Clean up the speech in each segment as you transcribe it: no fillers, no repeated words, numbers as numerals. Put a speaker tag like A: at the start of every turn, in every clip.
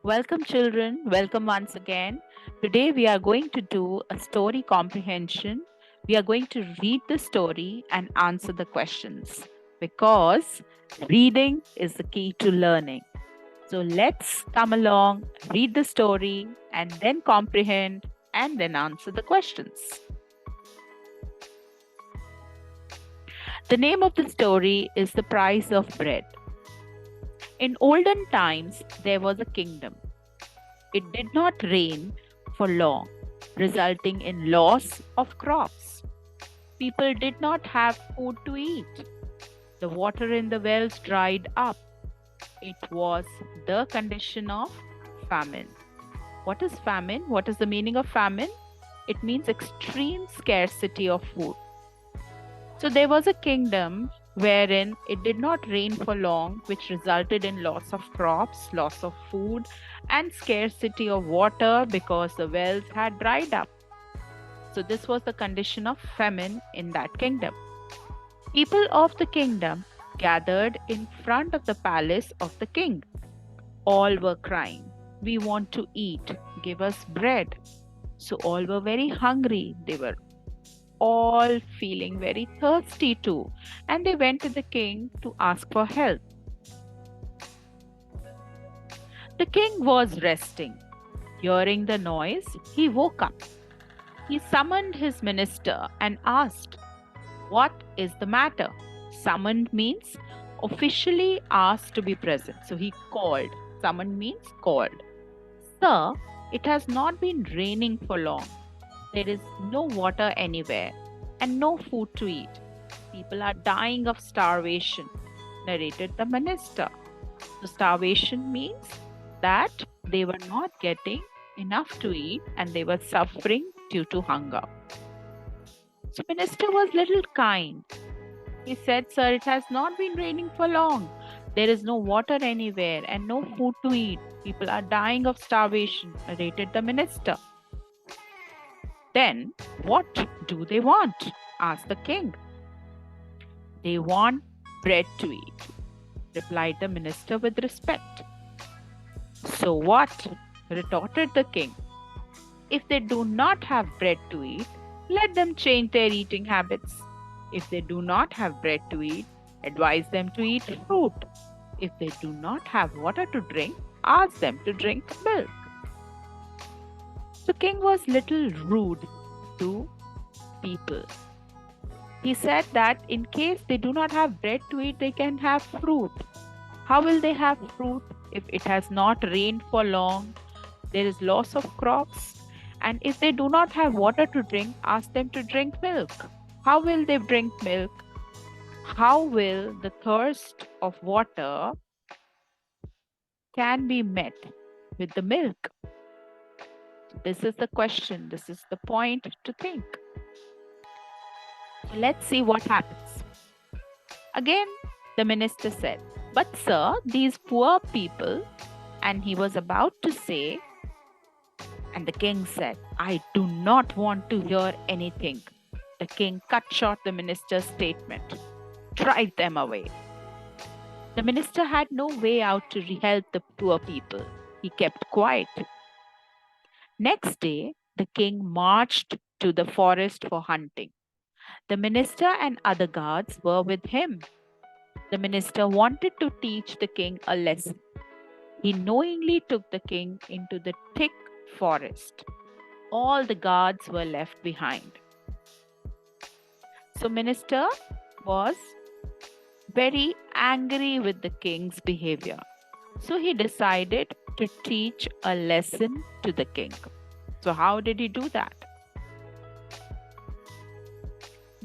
A: Welcome, children. Welcome once again. Today, we are going to do a story comprehension. We are going to read the story and answer the questions because reading is the key to learning. So, let's come along, read the story, and then comprehend and then answer the questions. The name of the story is The Price of Bread. In olden times, there was a kingdom. It did not rain for long, resulting in loss of crops. People did not have food to eat. The water in the wells dried up. It was the condition of famine. What is famine? What is the meaning of famine? It means extreme scarcity of food. So there was a kingdom wherein it did not rain for long, which resulted in loss of crops, loss of food, and scarcity of water because the wells had dried up. So this was the condition of famine in that kingdom. People of the kingdom gathered in front of the palace of the king. All were crying, "We want to eat, give us bread." So all were very hungry. They were all feeling very thirsty too, and they went to the king to ask for help. The king was resting. Hearing the noise, he woke up. He summoned his minister and asked, "What is the matter?" Summoned means officially asked to be present. So he called. Summoned means called. "Sir, it has not been raining for long. There is no water anywhere and no food to eat. People are dying of starvation," narrated the minister. So starvation means that they were not getting enough to eat and they were suffering due to hunger. So minister was little kind. He said, "Sir, it has not been raining for long. There is no water anywhere and no food to eat. People are dying of starvation," narrated the minister. "Then what do they want?" asked the king. "They want bread to eat," replied the minister with respect. "So what?" retorted the king. "If they do not have bread to eat, let them change their eating habits. If they do not have bread to eat, advise them to eat fruit. If they do not have water to drink, ask them to drink milk." The king was little rude to people. He said that in case they do not have bread to eat, they can have fruit. How will they have fruit if it has not rained for long? There is loss of crops. And if they do not have water to drink, ask them to drink milk. How will they drink milk? How will the thirst of water can be met with the milk? This is the question. This is the point to think. Let's see what happens. Again, the minister said, "But sir, these poor people," and he was about to say, and the king said, "I do not want to hear anything." The king cut short the minister's statement. "Drive them away." The minister had no way out to help the poor people. He kept quiet. Next day, the king marched to the forest for hunting. The minister and other guards were with him. The minister wanted to teach the king a lesson. He knowingly took the king into the thick forest. All the guards were left behind. So minister was very angry with the king's behavior. So he decided to teach a lesson to the king. So how did he do that?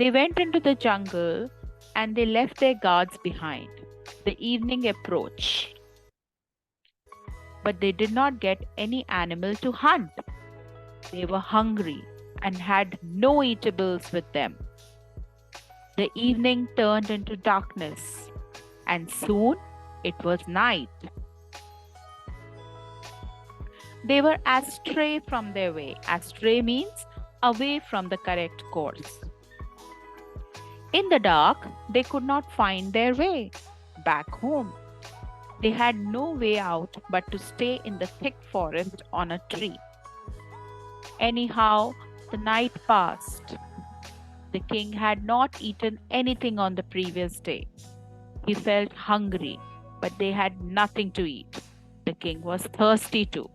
A: They went into the jungle and they left their guards behind. The evening approached, but they did not get any animal to hunt. They were hungry and had no eatables with them. The evening turned into darkness, and soon it was night. They were astray from their way. Astray means away from the correct course. In the dark, they could not find their way back home. They had no way out but to stay in the thick forest on a tree. Anyhow, the night passed. The king had not eaten anything on the previous day. He felt hungry, but they had nothing to eat. The king was thirsty too.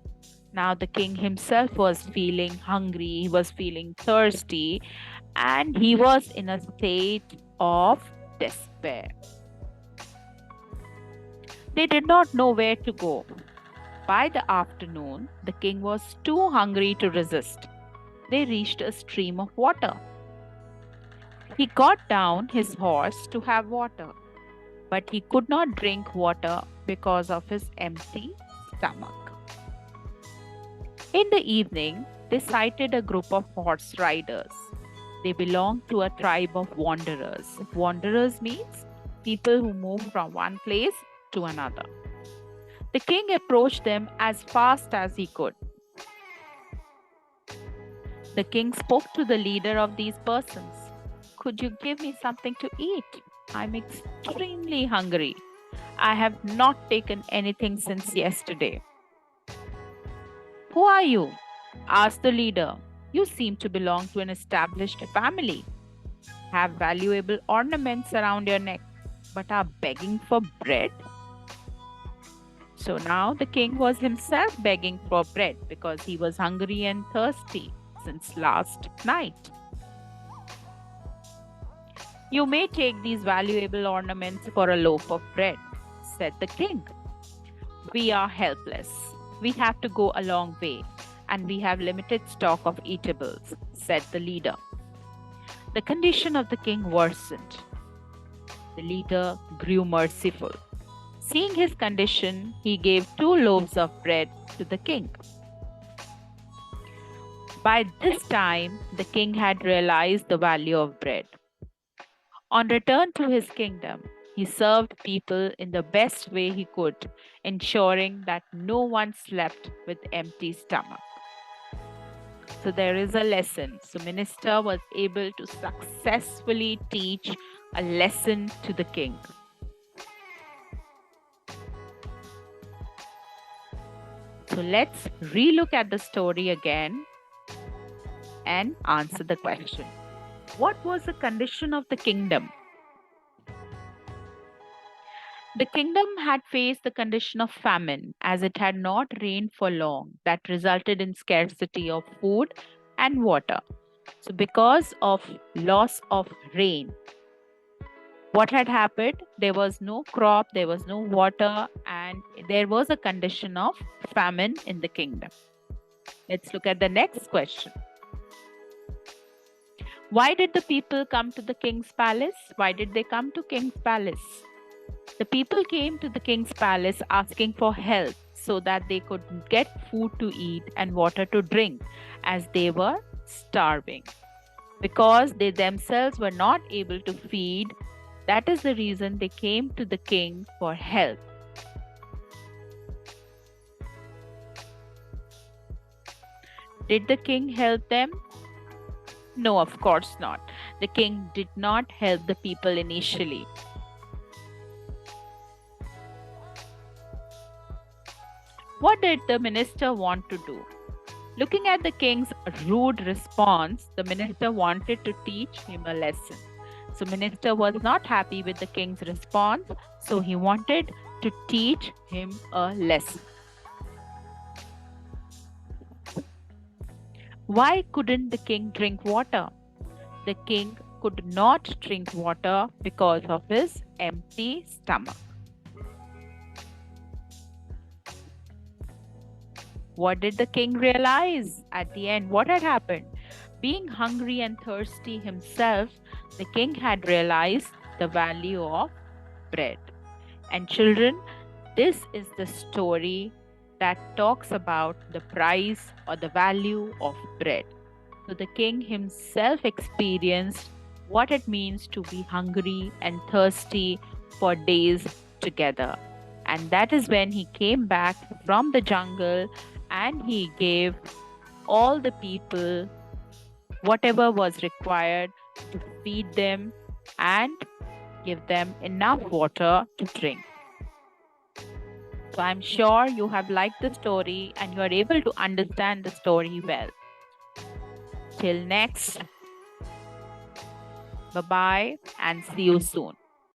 A: Now the king himself was feeling hungry, he was feeling thirsty, and he was in a state of despair. They did not know where to go. By the afternoon, the king was too hungry to resist. They reached a stream of water. He got down his horse to have water, but he could not drink water because of his empty stomach. In the evening, they sighted a group of horse riders. They belonged to a tribe of wanderers. Wanderers means people who move from one place to another. The king approached them as fast as he could. The king spoke to the leader of these persons. Could you give me something to eat? I'm extremely hungry. I have not taken anything since yesterday. Who are you? Asked the leader. You seem to belong to an established family, have valuable ornaments around your neck, but are begging for bread. So now the king was himself begging for bread because he was hungry and thirsty since last night. You may take these valuable ornaments for a loaf of bread, said the king. We are helpless. We have to go a long way, and we have limited stock of eatables, said the leader. The condition of the king worsened. The leader grew merciful. Seeing his condition, he gave 2 loaves of bread to the king. By this time, the king had realized the value of bread. On return to his kingdom, he served people in the best way he could, ensuring that no one slept with empty stomach. So there is a lesson. So minister was able to successfully teach a lesson to the king. So let's relook at the story again and answer the question. What was the condition of the kingdom? The kingdom had faced the condition of famine as it had not rained for long. That resulted in scarcity of food and water. So because of loss of rain, what had happened? There was no crop, there was no water, and there was a condition of famine in the kingdom. Let's look at the next question. Why did the people come to the king's palace? Why did they come to king's palace? The people came to the king's palace asking for help so that they could get food to eat and water to drink, as they were starving. Because they themselves were not able to feed, that is the reason they came to the king for help. Did the king help them? No, of course not. The king did not help the people initially. What did the minister want to do? Looking at the king's rude response, the minister wanted to teach him a lesson. So minister was not happy with the king's response, so he wanted to teach him a lesson. Why couldn't the king drink water? The king could not drink water because of his empty stomach. What did the king realize at the end? What had happened? Being hungry and thirsty himself, the king had realized the value of bread. And children, this is the story that talks about the price or the value of bread. So the king himself experienced what it means to be hungry and thirsty for days together. And that is when he came back from the jungle and he gave all the people whatever was required to feed them and give them enough water to drink. So I'm sure you have liked the story and you are able to understand the story well. Till next, bye-bye and see you soon.